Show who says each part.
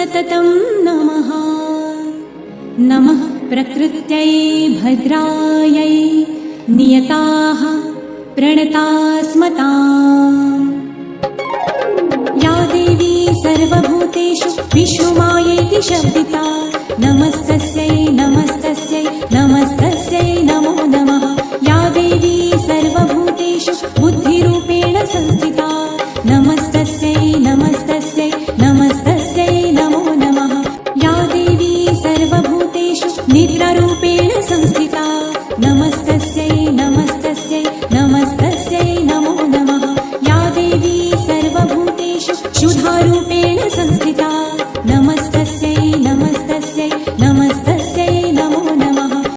Speaker 1: सततं नमः। नमः प्रकृत्यै भद्रायै नियताः प्रणतास्मताम्। या देवी सर्वभूतेषु विश्वमायेति शब्दिता नमस्तस्यै